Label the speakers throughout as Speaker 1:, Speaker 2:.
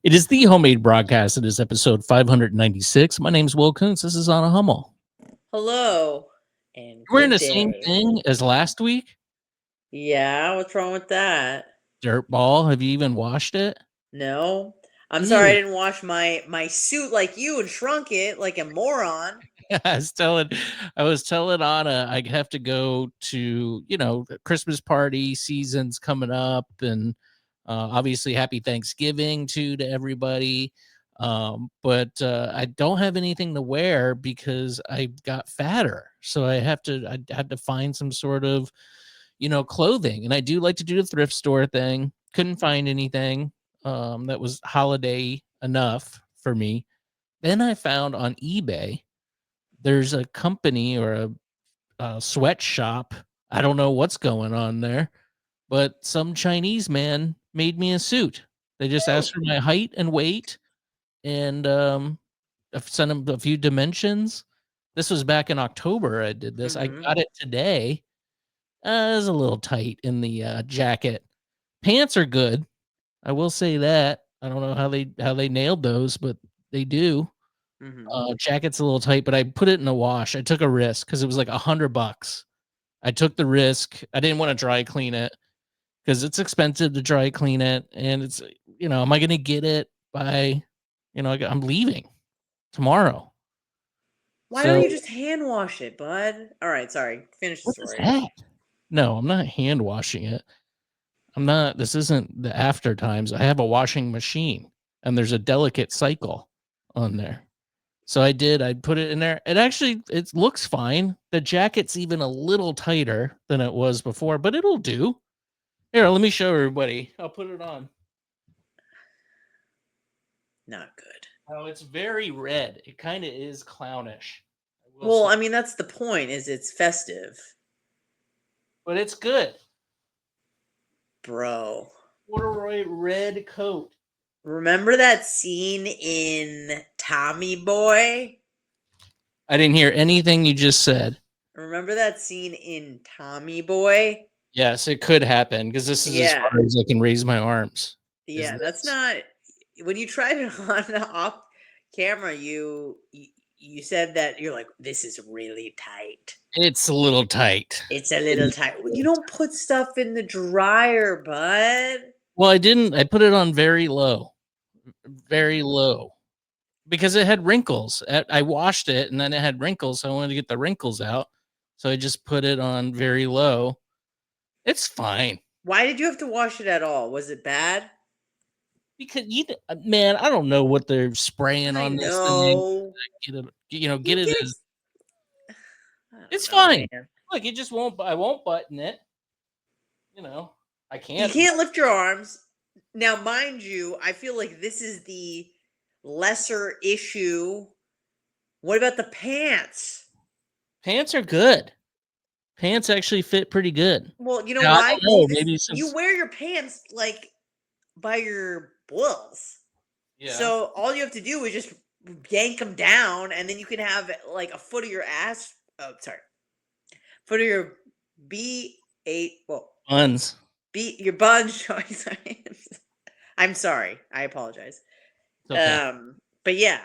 Speaker 1: It is the homemade broadcast. It is episode 596. My name's Will Kuncz. This is on a Hummel.
Speaker 2: Hello and
Speaker 1: You're wearing
Speaker 2: good
Speaker 1: the same
Speaker 2: day.
Speaker 1: thing as last week?
Speaker 2: Yeah, what's wrong with that?
Speaker 1: Dirt ball. Have you even washed it?
Speaker 2: No. I'm sorry I
Speaker 1: Ew.
Speaker 2: didn't wash my suit like you and shrunk it like a moron.
Speaker 1: I was telling Anna I have to go to, the Christmas party season's coming up, and obviously happy Thanksgiving to everybody. But I don't have anything to wear because I got fatter. So I had to find some sort of, clothing. And I do like to do the thrift store thing. Couldn't find anything that was holiday enough for me. Then I found on eBay there's a company or a sweatshop. I don't know what's going on there, but some Chinese man made me a suit. They just asked for my height and weight, and I've sent him a few dimensions. This was back in October. I did this. I got it today. It was a little tight in the jacket. Pants are good. I will say that. I don't know how they nailed those, but they do. Jacket's a little tight, but I put it in the wash. I took a risk because it was like $100. I took the risk. I didn't want to dry clean it because it's expensive to dry clean it, and it's am I gonna get it by I'm leaving tomorrow.
Speaker 2: Why don't you just hand wash it, bud? All right, sorry. Finish the story.
Speaker 1: That? No, I'm not hand washing it. I'm not. This isn't the after times. I have a washing machine, and there's a delicate cycle on there. So I put it in there. It looks fine. The jacket's even a little tighter than it was before, but it'll do. Here, let me show everybody. I'll put it on.
Speaker 2: Not good.
Speaker 1: Oh, it's very red. It kind of is clownish.
Speaker 2: Well, I mean, that's the point, is it's festive.
Speaker 1: But it's good.
Speaker 2: Bro.
Speaker 1: Corduroy red coat.
Speaker 2: Remember that scene in Tommy Boy?
Speaker 1: I didn't hear anything you just said.
Speaker 2: Remember that scene in Tommy Boy?
Speaker 1: Yes, it could happen because this is as far as I can raise my arms.
Speaker 2: Yeah, that's not. When you tried it on off camera, you said that you're like, this is really tight.
Speaker 1: It's a little tight.
Speaker 2: It's a little tight. You don't put stuff in the dryer, bud.
Speaker 1: Well, I didn't. I put it on very low because it had wrinkles. I washed it and then it had wrinkles. So I wanted to get the wrinkles out. So I just put it on very low. It's fine.
Speaker 2: Why did you have to wash it at all? Was it bad?
Speaker 1: Because man, I don't know what they're spraying on this thing. Get it as. It's fine. Man. Look, it just won't. I won't button it. I can't.
Speaker 2: You can't lift your arms. Now, mind you, I feel like this is the lesser issue. What about the pants?
Speaker 1: Pants are good. Pants actually fit pretty good.
Speaker 2: Well, you know why? Maybe you wear your pants like by your balls. Yeah. So all you have to do is just yank them down, and then you can have like a foot of your ass. Oh, sorry, foot of your B8. Well,
Speaker 1: buns.
Speaker 2: Your buns showing. Sorry. I'm sorry. I apologize. Okay. But yeah,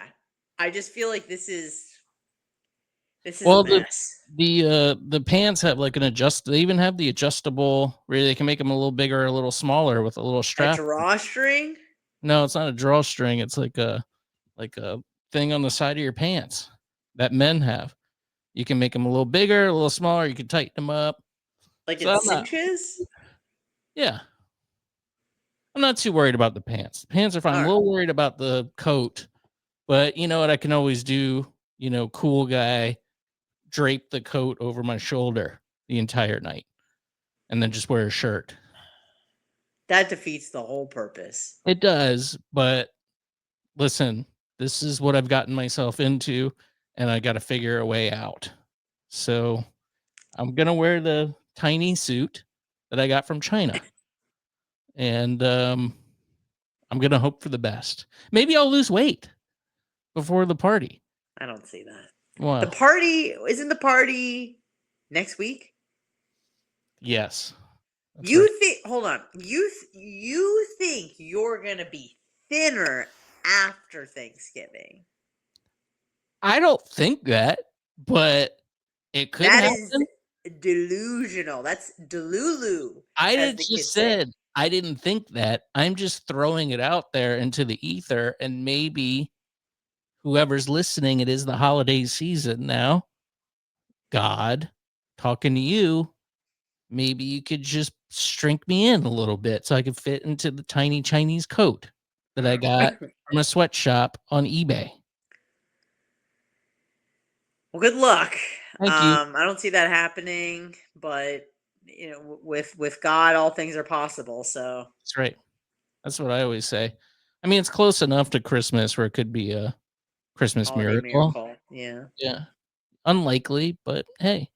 Speaker 2: I just feel like this is a mess.
Speaker 1: The pants have like they even have the adjustable where they can make them a little bigger, a little smaller with a little strap.
Speaker 2: A drawstring?
Speaker 1: No, it's not a drawstring. It's like a thing on the side of your pants that men have. You can make them a little bigger, a little smaller. You can tighten them up.
Speaker 2: Like it cinches?
Speaker 1: Yeah. I'm not too worried about the pants. The pants are fine. I'm a little worried about the coat. But you know what I can always do? Cool guy, drape the coat over my shoulder the entire night and then just wear a shirt.
Speaker 2: That defeats the whole purpose.
Speaker 1: It does, but listen, this is what I've gotten myself into, and I got to figure a way out. So I'm going to wear the tiny suit that I got from China. And I'm going to hope for the best. Maybe I'll lose weight before the party.
Speaker 2: I don't see that.
Speaker 1: What?
Speaker 2: The party, isn't the party next week?
Speaker 1: Yes.
Speaker 2: You think, hold on. You think you're going to be thinner after Thanksgiving.
Speaker 1: I don't think that, but it could happen.
Speaker 2: That is delusional. That's delulu.
Speaker 1: I just said I didn't think that. I'm just throwing it out there into the ether, and maybe whoever's listening, it is the holiday season now. God, talking to you, maybe you could just shrink me in a little bit so I could fit into the tiny Chinese coat that I got from a sweatshop on eBay.
Speaker 2: Well, good luck.
Speaker 1: Thank you.
Speaker 2: I don't see that happening, but you know, with God, all things are possible. So
Speaker 1: that's right. That's what I always say. I mean, it's close enough to Christmas where it could be a Christmas miracle.
Speaker 2: Yeah.
Speaker 1: Yeah. Unlikely, but hey,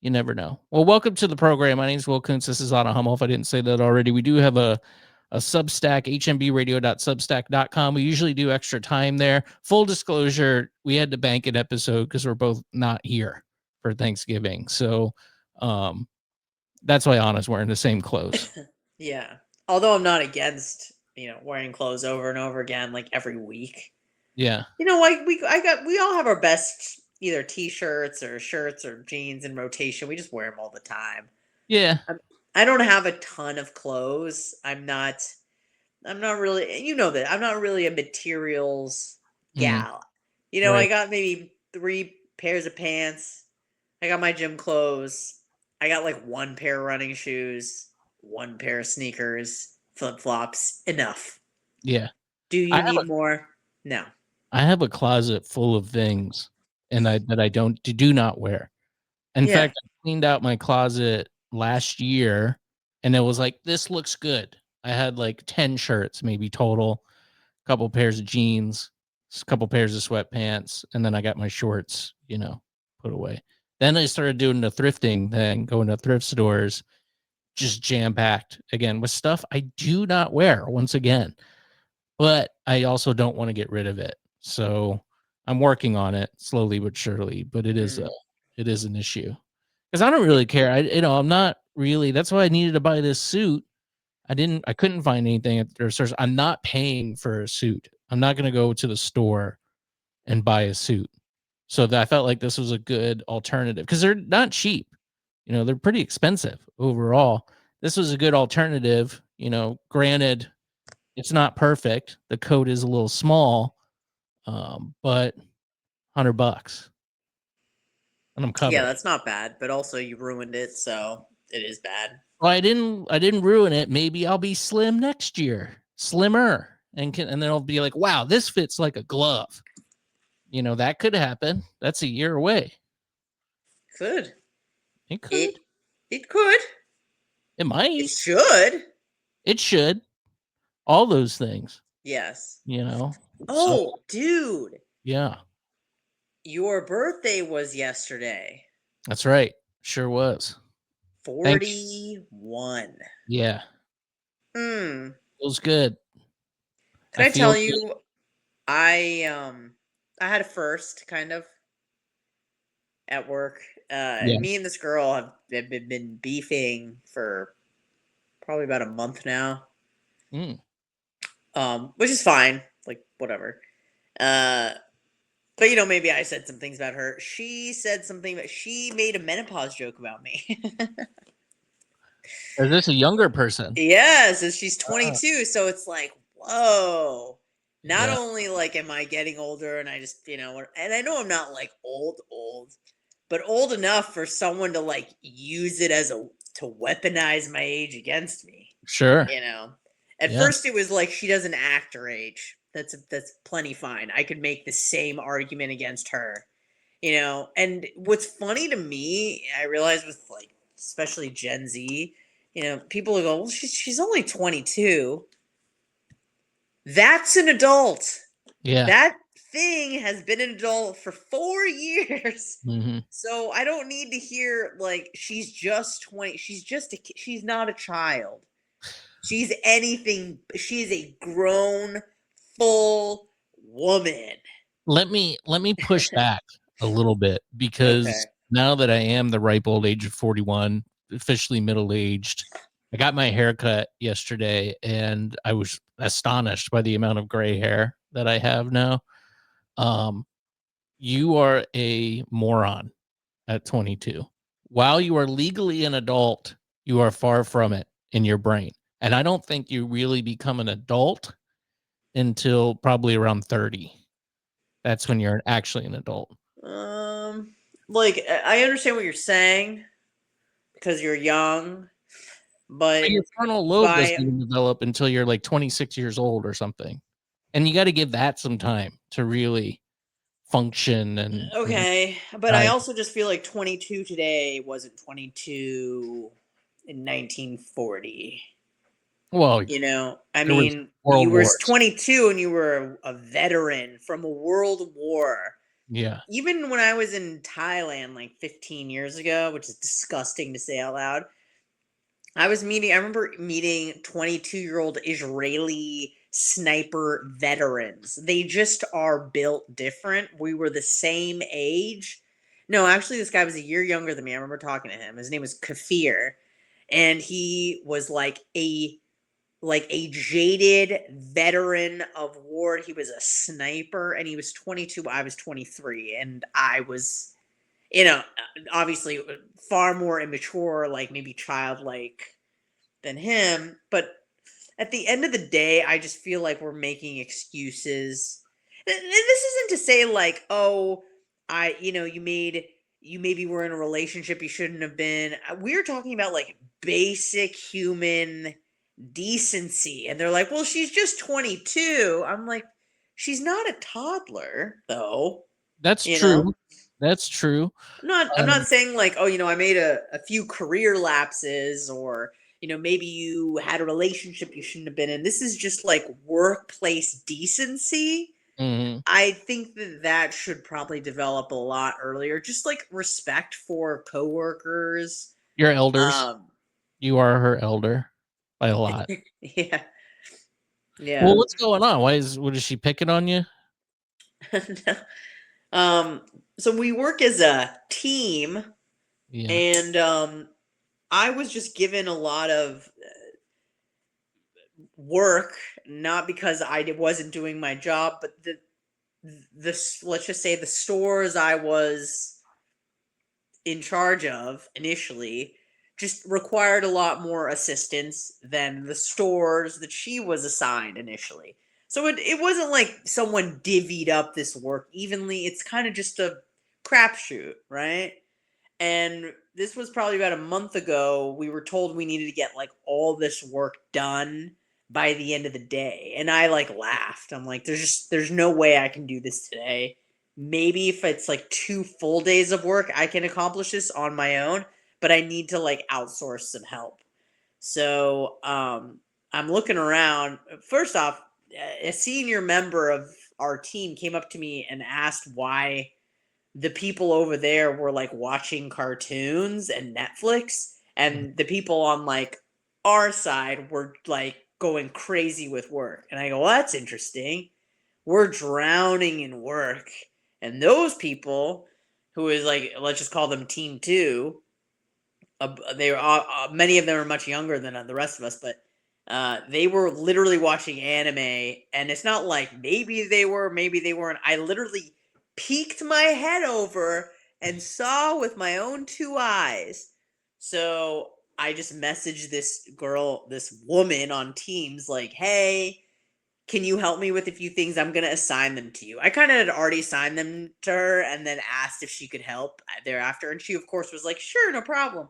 Speaker 1: you never know. Well, welcome to the program. My name is Will Kuncz. This is Anna Hummel. If I didn't say that already, we do have a Substack, hmbradio.substack.com. We usually do extra time there. Full disclosure, we had to bank an episode because we're both not here for Thanksgiving. So that's why Anna's wearing the same clothes.
Speaker 2: Yeah. Although I'm not against, wearing clothes over and over again, like every week.
Speaker 1: Yeah.
Speaker 2: Like we all have our best either t-shirts or shirts or jeans in rotation. We just wear them all the time.
Speaker 1: Yeah.
Speaker 2: I don't have a ton of clothes. I'm not really, that I'm not really a materials gal. Right. I got maybe 3 pairs of pants. I got my gym clothes. I got like 1 pair of running shoes, 1 pair of sneakers, flip-flops, enough.
Speaker 1: Yeah.
Speaker 2: Do you need more? No.
Speaker 1: I have a closet full of things that I do not wear. In fact, I cleaned out my closet last year and it was like, this looks good. I had like 10 shirts, maybe total, a couple pairs of jeans, a couple pairs of sweatpants, and then I got my shorts, put away. Then I started doing the thrifting thing, going to thrift stores, just jam-packed again with stuff I do not wear once again. But I also don't want to get rid of it. So I'm working on it slowly but surely, but it is an issue. Because I don't really care. I'm not really, that's why I needed to buy this suit. I couldn't find anything at their stores. I'm not paying for a suit. I'm not going to go to the store and buy a suit. So I felt like this was a good alternative because they're not cheap. They're pretty expensive overall. This was a good alternative. Granted, it's not perfect. The coat is a little small, but $100. And I'm covered.
Speaker 2: Yeah, that's not bad, but also you ruined it, so it is bad.
Speaker 1: Well, I didn't ruin it. Maybe I'll be slim next year, slimmer, and then I'll be like, wow, this fits like a glove. That could happen. That's a year away.
Speaker 2: Could.
Speaker 1: It could.
Speaker 2: It could.
Speaker 1: It might.
Speaker 2: It should.
Speaker 1: It should. All those things.
Speaker 2: Yes.
Speaker 1: Oh,
Speaker 2: so, dude.
Speaker 1: Yeah.
Speaker 2: Your birthday was yesterday.
Speaker 1: That's right. Sure was.
Speaker 2: 41.
Speaker 1: Yeah. Feels good.
Speaker 2: Can I tell you, I had a first kind of at work. Me and this girl have been beefing for probably about a month now. Which is fine. Like, whatever. But maybe I said some things about her. She said something, but she made a menopause joke about me.
Speaker 1: Is this a younger person?
Speaker 2: Yes, she's 22, so it's like, whoa. Not only like am I getting older and I just, and I know I'm not like old, but old enough for someone to like use it to weaponize my age against me.
Speaker 1: Sure.
Speaker 2: At first it was like she doesn't act her age. That's plenty fine. I could make the same argument against her, and what's funny to me, I realize with like, especially Gen Z, people will go, well, she's only 22. That's an adult.
Speaker 1: Yeah.
Speaker 2: That thing has been an adult for 4 years.
Speaker 1: Mm-hmm.
Speaker 2: So I don't need to hear like, she's just 20. She's not a child. She's anything. She's a grown, full woman.
Speaker 1: Let me push back a little bit because now that I am the ripe old age of 41, officially middle-aged, I got my hair cut yesterday, and I was astonished by the amount of gray hair that I have now. You are a moron at 22. While you are legally an adult, you are far from it in your brain. And I don't think you really become an adult until probably around 30. That's when you're actually an adult.
Speaker 2: Like, I understand what you're saying because you're young, but
Speaker 1: Your frontal lobe doesn't even develop until you're like 26 years old or something. And you got to give that some time to really function. And
Speaker 2: okay, but I also just feel like 22 today wasn't 22 in 1940.
Speaker 1: Well,
Speaker 2: you know, I mean,
Speaker 1: you
Speaker 2: were 22 and you were a veteran from a world war.
Speaker 1: Yeah.
Speaker 2: Even when I was in Thailand like 15 years ago, which is disgusting to say out loud, I remember meeting 22-year-old Israeli sniper veterans. They just are built different. We were the same age. No, actually, this guy was a year younger than me. I remember talking to him. His name was Kafir, and he was like a jaded veteran of war. He was a sniper, and he was 22. I was 23, and I was, obviously far more immature, like maybe childlike than him. But at the end of the day, I just feel like we're making excuses. And this isn't to say like, oh, you maybe were in a relationship you shouldn't have been. We're talking about like basic human decency. And they're like, well, she's just 22. I'm like, she's not a toddler, though.
Speaker 1: That's true. That's true.
Speaker 2: I'm not saying like, oh, I made a few career lapses, or maybe you had a relationship you shouldn't have been in. This is just like workplace decency.
Speaker 1: Mm-hmm.
Speaker 2: I think that should probably develop a lot earlier. Just like respect for coworkers.
Speaker 1: Your elders. You are her elder by a lot.
Speaker 2: Yeah. Yeah.
Speaker 1: Well, what's going on? What is she picking on you?
Speaker 2: So we work as a team, and I was just given a lot of work, not because I wasn't doing my job, but let's just say the stores I was in charge of initially just required a lot more assistance than the stores that she was assigned initially. So it wasn't like someone divvied up this work evenly. It's kind of just a crapshoot, right? And this was probably about a month ago. We were told we needed to get like all this work done by the end of the day. And I like laughed. I'm like, there's no way I can do this today. Maybe if it's like 2 full days of work, I can accomplish this on my own, but I need to like outsource some help. So I'm looking around. First off, a senior member of our team came up to me and asked why the people over there were like watching cartoons and Netflix, and the people on like our side were like going crazy with work. And I go, well, that's interesting. We're drowning in work. And those people, who is like, let's just call them Team 2, they were many of them are much younger than the rest of us, but they were literally watching anime, and it's not like maybe they were, maybe they weren't. I literally peeked my head over and saw with my own 2 eyes. So I just messaged this woman on Teams like, hey, can you help me with a few things? I'm going to assign them to you. I kind of had already assigned them to her and then asked if she could help thereafter. And she, of course, was like, sure, no problem.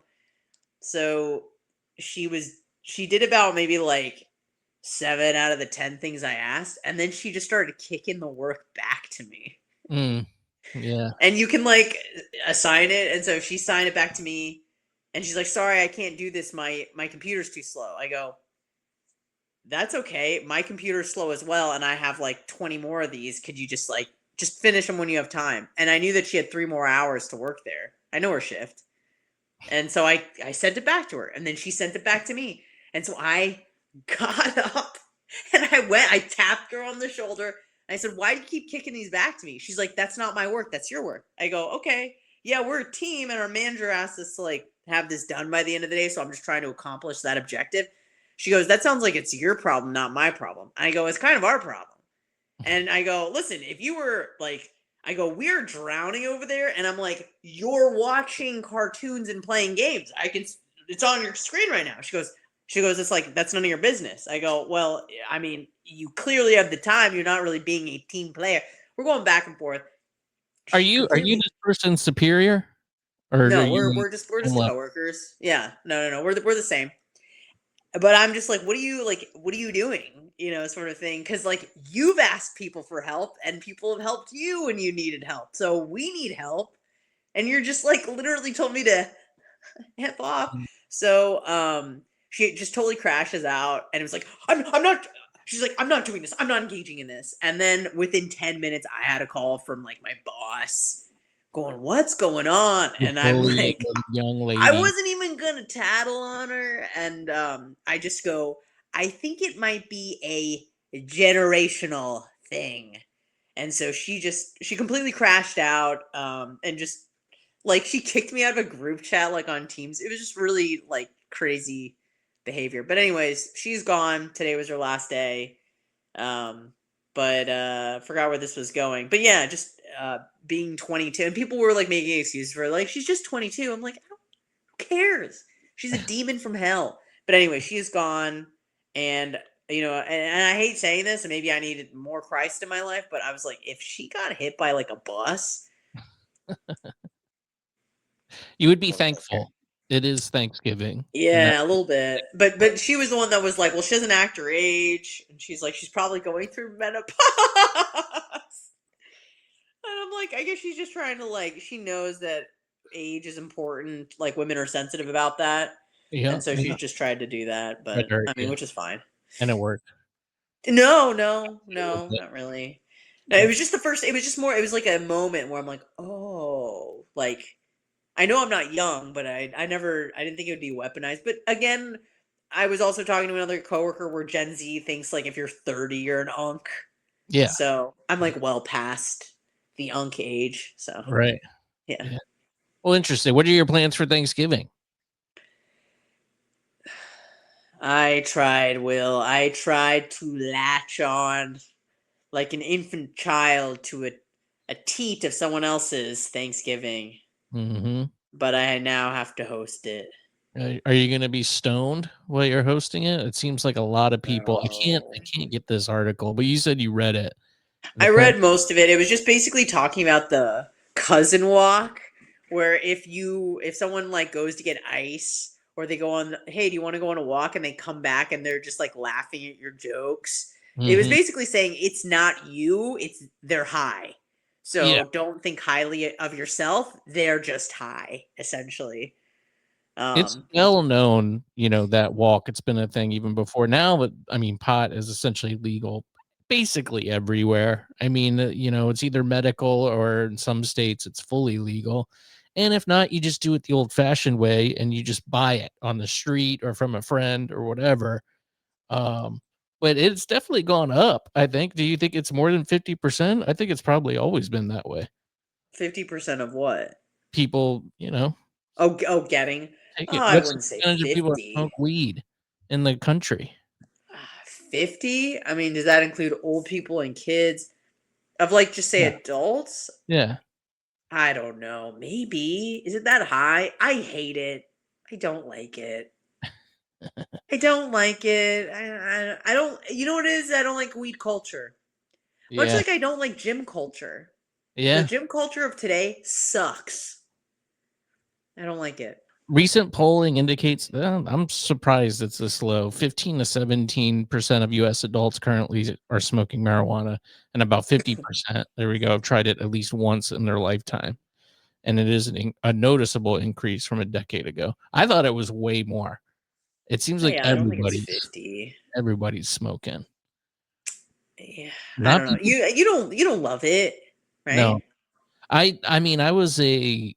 Speaker 2: So she did about maybe like 7 out of the 10 things I asked. And then she just started kicking the work back to me.
Speaker 1: Yeah.
Speaker 2: And you can like assign it. And so she signed it back to me. And she's like, sorry, I can't do this. My computer's too slow. I go, that's okay. My computer's slow as well. And I have like 20 more of these. Could you just finish them when you have time? And I knew that she had 3 more hours to work there. I know her shift. And so I sent it back to her. And then she sent it back to me. And so I got up and I tapped her on the shoulder. I said, why do you keep kicking these back to me? She's like, that's not my work. That's your work. I go, okay. yeah, we're a team, and our manager asked us to like have this done by the end of the day, so I'm just trying to accomplish that objective. She goes, that sounds like it's your problem, not my problem. I go, it's kind of our problem. And I go, listen, if you were like, I go, we're drowning over there, and I'm like, you're watching cartoons and playing games. It's on your screen right now. She goes, it's like, that's none of your business. I go, well, I mean, you clearly have the time. You're not really being a team player. We're going back and forth.
Speaker 1: Are you this person's superior? Or
Speaker 2: no, we're just coworkers. Yeah, no, we're the same. But I'm just like, what are you doing? You know, sort of thing. Because like you've asked people for help, and people have helped you when you needed help. So we need help, and you're just like literally told me to F off. So she just totally crashes out, and it was like, I'm not. She's like, I'm not doing this. I'm not engaging in this. And then within 10 minutes, I had a call from like my boss going, what's going on? And I'm like,
Speaker 1: young lady.
Speaker 2: I wasn't even gonna tattle on her, and I just go, I think it might be a generational thing. And so she completely crashed out, and just like she kicked me out of a group chat like on Teams. It was just really like crazy behavior. But anyways, she's gone. Today was her last day. But forgot where this was going. But yeah, just being 22, and people were like making excuses for like, she's just 22. I'm like, who cares? She's a demon from hell. But anyway, she is gone, and you know, and I hate saying this, and maybe I needed more Christ in my life, but I was like, if she got hit by like a bus,
Speaker 1: you would be thankful. It is Thanksgiving.
Speaker 2: Yeah, a little bit. But she was the one that was like, well, she doesn't act her age, and she's like, she's probably going through menopause. And I'm like, I guess she's just trying to like, she knows that age is important. Like women are sensitive about that.
Speaker 1: Yeah.
Speaker 2: And so she's just tried to do that. But I mean, which is fine.
Speaker 1: And it worked.
Speaker 2: No, not really. No, it was just it was just more, it was like a moment where I'm like, oh, like, I know I'm not young, but I didn't think it would be weaponized. But again, I was also talking to another coworker where Gen Z thinks like if you're 30, you're an unk.
Speaker 1: Yeah.
Speaker 2: So I'm like well past the unk age. So
Speaker 1: right.
Speaker 2: Yeah.
Speaker 1: Well, interesting. What are your plans for Thanksgiving?
Speaker 2: I tried to latch on like an infant child to a teat of someone else's Thanksgiving.
Speaker 1: Mm-hmm.
Speaker 2: But I now have to host it.
Speaker 1: Are you going to be stoned while you're hosting it? It seems like a lot of people. I can't get this article, but you said you read it.
Speaker 2: I read most of it. It was just basically talking about the cousin walk, where if someone like goes to get ice, or they go on, hey, do you want to go on a walk, and they come back and they're just like laughing at your jokes. Mm-hmm. It was basically saying it's not you, they're high. So don't think highly of yourself. They're just high, essentially.
Speaker 1: It's well known, you know, that walk. It's been a thing even before now, but I mean, pot is essentially legal basically everywhere. I mean, you know, it's either medical or in some states it's fully legal. And if not, you just do it the old fashioned way and you just buy it on the street or from a friend or whatever. But it's definitely gone up, I think. Do you think it's more than 50%? I think it's probably always been that way.
Speaker 2: 50% of what?
Speaker 1: People, you know.
Speaker 2: Getting.
Speaker 1: I wouldn't say 50. People smoke weed in the country?
Speaker 2: 50? I mean, does that include old people and kids? Of like, just say adults?
Speaker 1: Yeah.
Speaker 2: I don't know. Maybe. Is it that high? I hate it. I don't like it. I don't like it. I don't. You know what it is? I don't like weed culture. Much like I don't like gym culture.
Speaker 1: Yeah.
Speaker 2: The gym culture of today sucks. I don't like it.
Speaker 1: Recent polling indicates, I'm surprised it's this low. 15 to 17% of U.S. adults currently are smoking marijuana, and about 50%, there we go, have tried it at least once in their lifetime. And it is a noticeable increase from a decade ago. I thought it was way more. It seems like everybody's smoking.
Speaker 2: Yeah, I don't know. You don't love it, right?
Speaker 1: No, I mean, I was a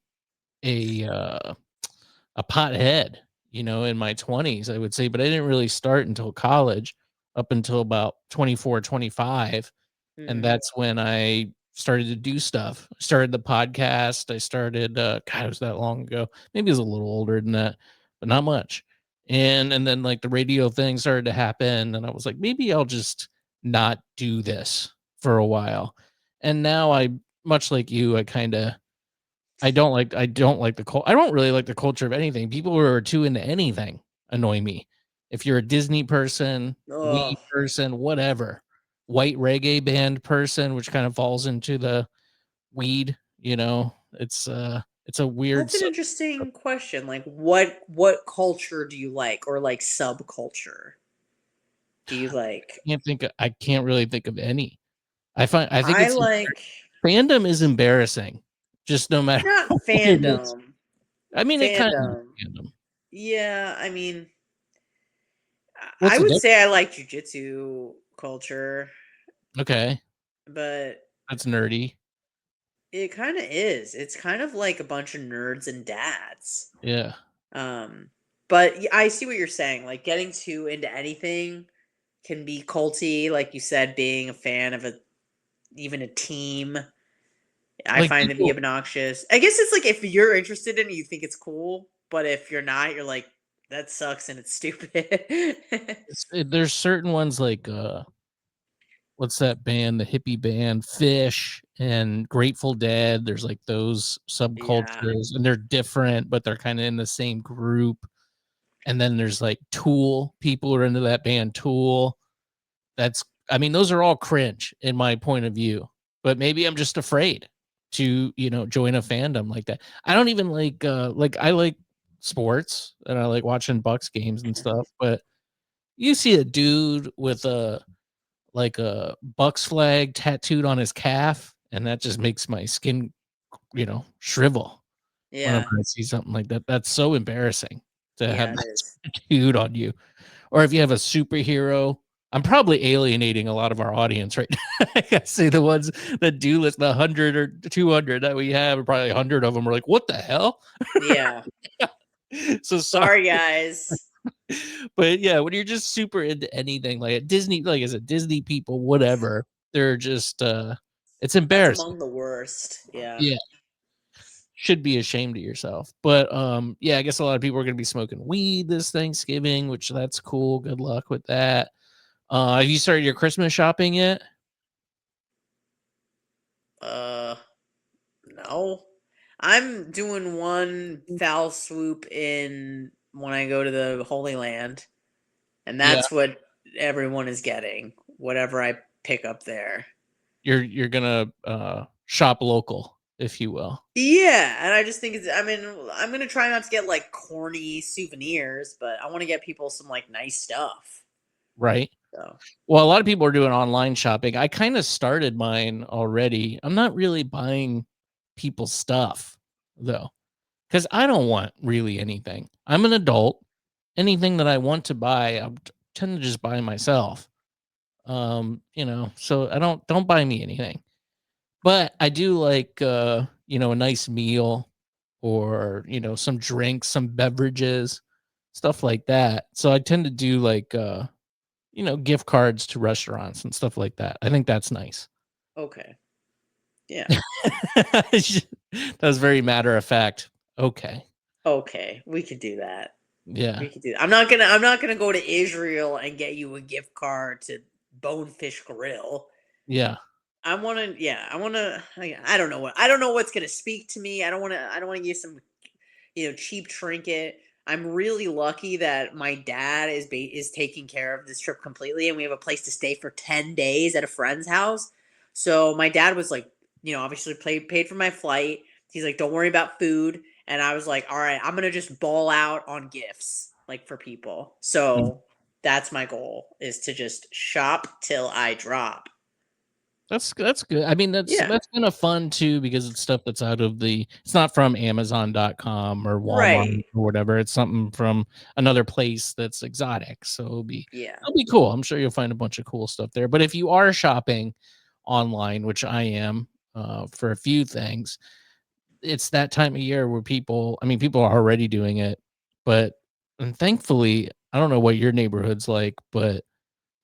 Speaker 1: pothead, you know, in my 20s, I would say, but I didn't really start until college, up until about 24, 25. Mm-hmm. And that's when I started to do stuff. I started the podcast. I started, God, it was that long ago. Maybe it was a little older than that, but not much. And then like the radio thing started to happen, and I was like, maybe I'll just not do this for a while. And now I, much like you, I don't like the I don't really like the culture of anything. People who are too into anything annoy me. If you're a Disney person, weed
Speaker 2: Oh,
Speaker 1: person, whatever, white reggae band person, which kind of falls into the weed, it's a weird
Speaker 2: that's an interesting question. Like, what culture do you like, or like subculture do you like?
Speaker 1: I can't really think of any. I think
Speaker 2: I
Speaker 1: it's
Speaker 2: like
Speaker 1: fandom is embarrassing. Just no matter
Speaker 2: not
Speaker 1: what it is.
Speaker 2: fandom.
Speaker 1: I mean, it kind of is
Speaker 2: Fandom.
Speaker 1: fandom.
Speaker 2: Yeah, I mean,
Speaker 1: What's
Speaker 2: I
Speaker 1: the
Speaker 2: would
Speaker 1: difference?
Speaker 2: say I like jujitsu culture,
Speaker 1: Okay,
Speaker 2: but
Speaker 1: that's nerdy.
Speaker 2: it kind of is. It's kind of like a bunch of nerds and dads.
Speaker 1: Yeah.
Speaker 2: Um, but I see what you're saying. Like getting too into anything can be culty. Like you said, being a fan of even a team, I
Speaker 1: Like
Speaker 2: find to be
Speaker 1: people
Speaker 2: obnoxious. I guess it's like if you're interested in it, you think it's cool, but if you're not, you're like, that sucks and it's stupid.
Speaker 1: there's certain ones like what's that band, the hippie band Fish and Grateful Dead. There's like those
Speaker 2: Yeah.
Speaker 1: subcultures, and they're different, but they're kind of in the same group. And then there's like Tool. People are into that band Tool. That's I mean, those are all cringe in my point of view. But maybe I'm just afraid to, join a fandom like that. I don't even like I like sports and I like watching Bucks games and stuff, but you see a dude with a Bucks flag tattooed on his calf, and that just makes my skin, shrivel whenever
Speaker 2: Yeah.
Speaker 1: I see something like that. That's so embarrassing to have
Speaker 2: Yeah, it
Speaker 1: that
Speaker 2: is.
Speaker 1: tattooed on you. Or if you have a superhero, I'm probably alienating a lot of our audience right now. I gotta say the ones that do list the 100 or 200 that we have, probably 100 of them are like, what the hell?
Speaker 2: Yeah.
Speaker 1: So sorry.
Speaker 2: Sorry, guys.
Speaker 1: But yeah, when you're just super into anything like at Disney, like I said, Disney people, whatever, they're just it's
Speaker 2: That's
Speaker 1: embarrassing.
Speaker 2: among the worst. Yeah.
Speaker 1: Yeah. Should be ashamed of yourself. But yeah, I guess a lot of people are gonna be smoking weed this Thanksgiving, which that's cool. Good luck with that. Have you started your Christmas shopping yet?
Speaker 2: Uh, no. I'm doing one foul swoop in when I go to the Holy Land, and
Speaker 1: Yeah.
Speaker 2: that's what everyone is getting. Whatever I pick up there.
Speaker 1: You're gonna shop local, if you will.
Speaker 2: Yeah, and I just think it's. I mean, I'm gonna try not to get like corny souvenirs, but I want to get people some like nice stuff.
Speaker 1: Right.
Speaker 2: So
Speaker 1: Well, a lot of people are doing online shopping. I kind of started mine already. I'm not really buying people's stuff though, because I don't want really anything. I'm an adult. Anything that I want to buy, tend to just buy myself. So I don't buy me anything. But I do like a nice meal or, some drinks, some beverages, stuff like that. So I tend to do like gift cards to restaurants and stuff like that. I think that's nice.
Speaker 2: okay, yeah,
Speaker 1: That was very matter of fact. Okay.
Speaker 2: okay, we could do that.
Speaker 1: Yeah.
Speaker 2: We could do that. I'm not gonna go to Israel and get you a gift card to Bonefish Grill.
Speaker 1: Yeah.
Speaker 2: I want to, yeah, I want to. I don't know what's gonna speak to me. I don't want to give some, cheap trinket. I'm really lucky that my dad is taking care of this trip completely, and we have a place to stay for 10 days at a friend's house. So my dad was like, obviously paid for my flight. He's like, don't worry about food, and I was like, all right, I'm gonna just ball out on gifts like for people.
Speaker 1: Mm.
Speaker 2: So that's my goal, is to just shop till I drop.
Speaker 1: That's good. I mean,
Speaker 2: Yeah,
Speaker 1: that's kind of fun too because it's stuff that's out of it's not from Amazon.com or Walmart
Speaker 2: right.
Speaker 1: or whatever. It's something from another place that's exotic. So
Speaker 2: Yeah.
Speaker 1: it'll be cool. I'm sure you'll find a bunch of cool stuff there. But if you are shopping online, which I am, for a few things, it's that time of year where people are already doing it, but and thankfully, I don't know what your neighborhood's like, but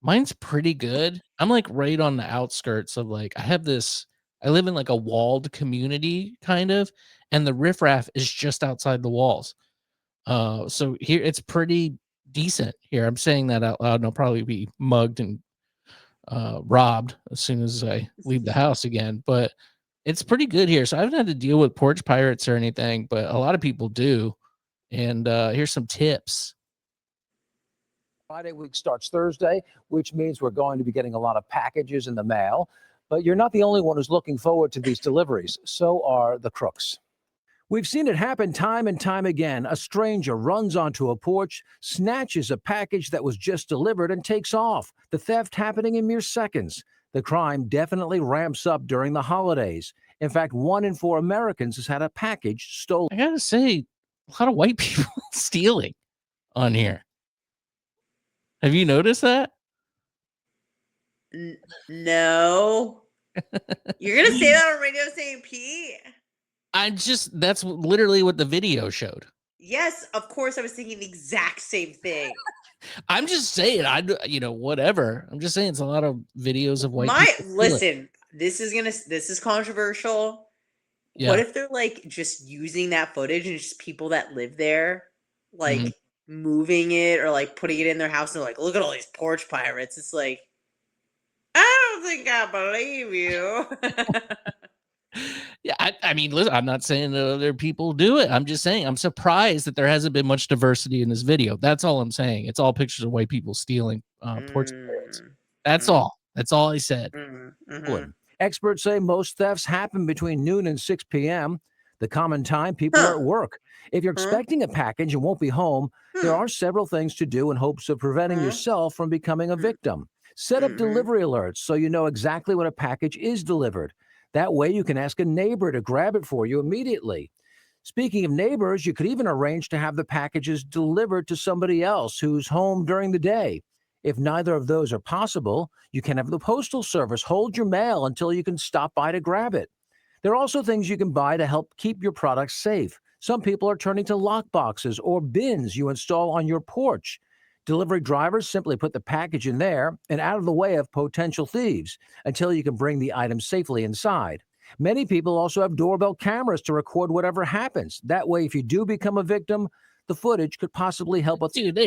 Speaker 1: mine's pretty good. I'm, like, right on the outskirts of, like I have this I live in like a walled community kind of, and the riffraff is just outside the walls. So here it's pretty decent here. I'm saying that out loud and I'll probably be mugged and robbed as soon as I leave the house again, but it's pretty good here. So I haven't had to deal with porch pirates or anything, but a lot of people do. And here's some tips.
Speaker 3: Friday week starts Thursday, which means we're going to be getting a lot of packages in the mail. But you're not the only one who's looking forward to these deliveries. So are the crooks. We've seen it happen time and time again. A stranger runs onto a porch, snatches a package that was just delivered, and takes off. The theft happening in mere seconds. The crime definitely ramps up during the holidays. In fact, 1 in 4 Americans has had a package stolen.
Speaker 1: I gotta say, a lot of white people stealing on here. Have you noticed that?
Speaker 2: No. You're gonna say that on Radio St. Pete?
Speaker 1: That's literally what the video showed.
Speaker 2: Yes, of course I was thinking the exact same thing.
Speaker 1: I'm just saying, whatever. I'm just saying it's a lot of videos of white people.
Speaker 2: Listen, this is controversial. Yeah. What if they're like just using that footage and just people that live there, like moving it or like putting it in their house and they're like, look at all these porch pirates. It's like, I don't think I believe you.
Speaker 1: Yeah, I mean, listen, I'm not saying that other people do it. I'm just saying I'm surprised that there hasn't been much diversity in this video. That's all I'm saying. It's all pictures of white people stealing porch pirates. That's all. That's all I said.
Speaker 3: Experts say most thefts happen between noon and 6 p.m., the common time people are at work. If you're expecting a package and won't be home, there are several things to do in hopes of preventing yourself from becoming a victim. Set up delivery alerts so you know exactly when a package is delivered. That way you can ask a neighbor to grab it for you immediately. Speaking of neighbors, you could even arrange to have the packages delivered to somebody else who's home during the day. If neither of those are possible, you can have the postal service hold your mail until you can stop by to grab it. There are also things you can buy to help keep your products safe. Some people are turning to lock boxes or bins you install on your porch. Delivery drivers simply put the package in there and out of the way of potential thieves until you can bring the item safely inside. Many people also have doorbell cameras to record whatever happens. That way, if you do become a victim, the footage could possibly help us.
Speaker 1: Dude,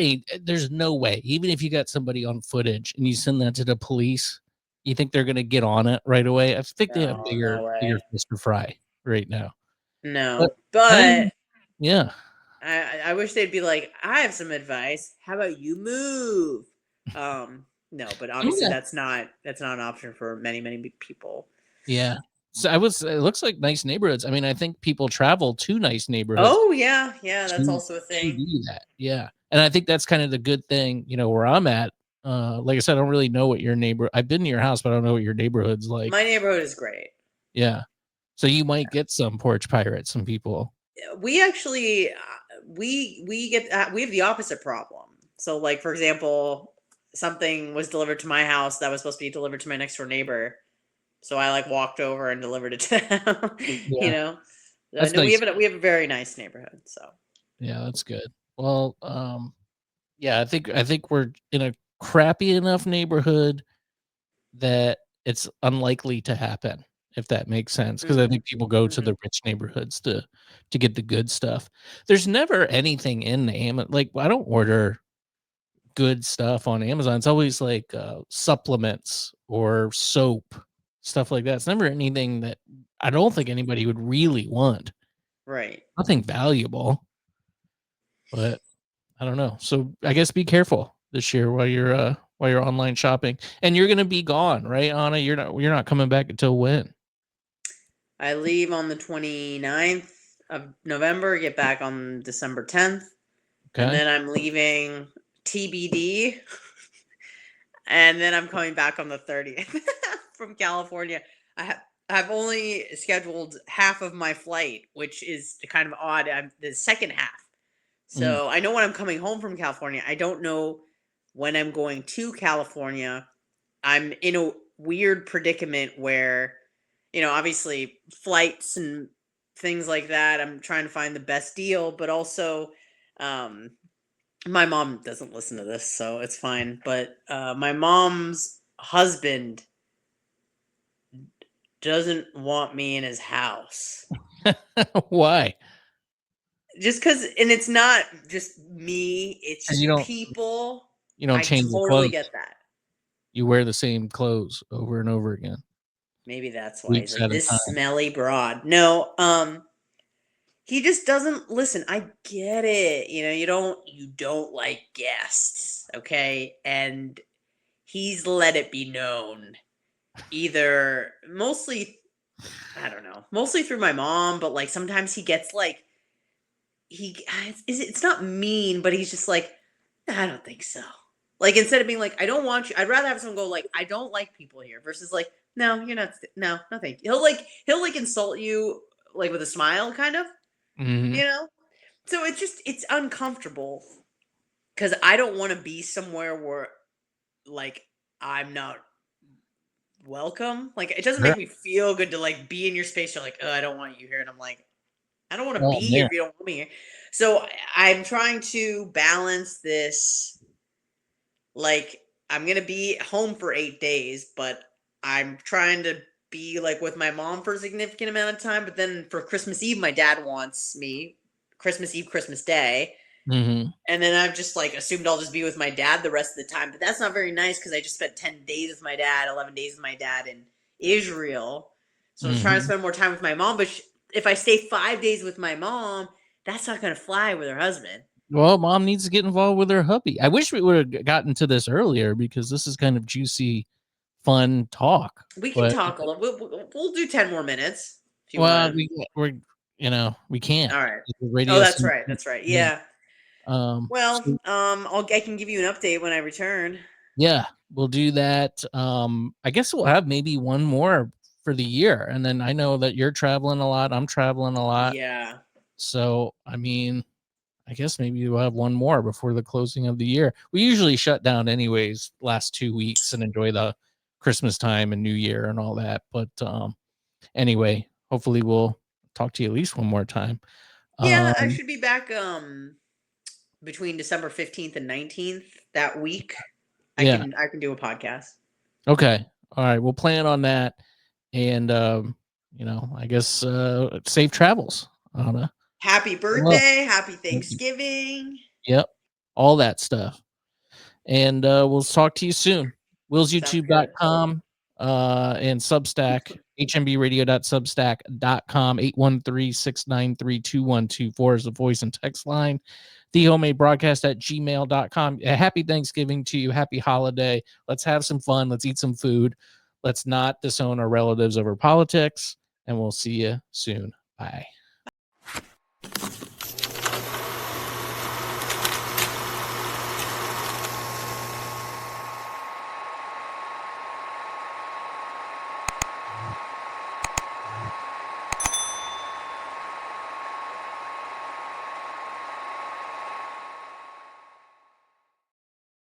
Speaker 1: there's no way. Even if you got somebody on footage and you send that to the police, you think they're going to get on it right away? I think they have bigger fish to fry right now.
Speaker 2: No, but
Speaker 1: yeah.
Speaker 2: I wish they'd be like, I have some advice. How about you move? No, but obviously that's not an option for many people.
Speaker 1: Yeah. So it looks like nice neighborhoods. I mean, I think people travel to nice neighborhoods.
Speaker 2: Oh yeah, that's also a thing.
Speaker 1: To do that. Yeah. And I think that's kind of the good thing, where I'm at. Like I said, I don't really know what your neighbor. I've been to your house, but I don't know what your neighborhood's like.
Speaker 2: My neighborhood is great.
Speaker 1: Yeah. So you might get some porch pirates, some people.
Speaker 2: We actually we have the opposite problem. So like, for example, something was delivered to my house that was supposed to be delivered to my next door neighbor. So I like walked over and delivered it to them.
Speaker 1: Yeah.
Speaker 2: Nice. We have a very nice neighborhood. So
Speaker 1: yeah, that's good. Well, yeah, I think we're in a crappy enough neighborhood that it's unlikely to happen, if that makes sense. Because I think people go to the rich neighborhoods to get the good stuff. There's never anything in the Amazon. Like, I don't order good stuff on Amazon. It's always like supplements or soap, stuff like that. It's never anything that I don't think anybody would really want.
Speaker 2: Right.
Speaker 1: Nothing valuable. But I don't know. So I guess be careful this year while you're online shopping. And you're gonna be gone, right, Anna? You're not coming back until when?
Speaker 2: I leave on the 29th of November, get back on December 10th. Okay. And then I'm leaving TBD. And then I'm coming back on the 30th from California. I've only scheduled half of my flight, which is kind of odd. I'm the second half. So I know when I'm coming home from California. I don't know when I'm going to California. I'm in a weird predicament where, obviously flights and things like that, I'm trying to find the best deal, but also my mom doesn't listen to this, so it's fine. But my mom's husband doesn't want me in his house.
Speaker 1: Why?
Speaker 2: Just because, and it's not just me, it's people.
Speaker 1: You don't change
Speaker 2: the clothes. Get that.
Speaker 1: You wear the same clothes over and over again.
Speaker 2: Maybe that's why he's like, this smelly broad. No, he just doesn't listen. I get it. You don't like guests, okay? And he's let it be known. Either mostly through my mom, but like sometimes he gets like it's not mean, but he's just like, I don't think so. Like, instead of being like, I don't want you, I'd rather have someone go like, I don't like people here, versus like, no, you're not, no thank you. He'll insult you like with a smile, kind of, so it's uncomfortable because I don't want to be somewhere where like I'm not welcome. Like, it doesn't make me feel good to like be in your space. You're like, oh, I don't want you here, and I'm like, I don't want to be here if you don't want me here. So I'm trying to balance this. Like, I'm going to be home for 8 days, but I'm trying to be like with my mom for a significant amount of time. But then for Christmas Eve, my dad wants me Christmas Eve, Christmas Day.
Speaker 1: Mm-hmm.
Speaker 2: And then I've just like assumed I'll just be with my dad the rest of the time. But that's not very nice because I just spent 10 days with my dad, 11 days with my dad in Israel. So I was trying to spend more time with my mom. But if I stay 5 days with my mom, that's not going to fly with her husband.
Speaker 1: Well, mom needs to get involved with her hubby. I wish we would have gotten to this earlier because this is kind of juicy, fun talk.
Speaker 2: We can talk a little. We'll do 10 more minutes.
Speaker 1: If you want. We can't.
Speaker 2: All right. That's right. That's right. Yeah. I can give you an update when I return.
Speaker 1: Yeah, we'll do that. I guess we'll have maybe one more for the year, and then I know that you're traveling a lot. I'm traveling a lot.
Speaker 2: Yeah.
Speaker 1: So, I mean, I guess maybe we'll have one more before the closing of the year. We usually shut down anyways last 2 weeks and enjoy the Christmas time and New Year and all that. But anyway, hopefully we'll talk to you at least one more time.
Speaker 2: Yeah, I should be back between December 15th and 19th that week. I can do a podcast.
Speaker 1: Okay. All right. We'll plan on that. And I guess safe travels, Anna.
Speaker 2: Happy birthday, happy Thanksgiving.
Speaker 1: Yep. All that stuff. And we'll talk to you soon. WillsYouTube.com and Substack, HMBradio.substack.com, 813-693-2124 is the voice and text line. TheHomemadeBroadcast@gmail.com. Happy Thanksgiving to you. Happy holiday. Let's have some fun. Let's eat some food. Let's not disown our relatives over politics. And we'll see you soon. Bye.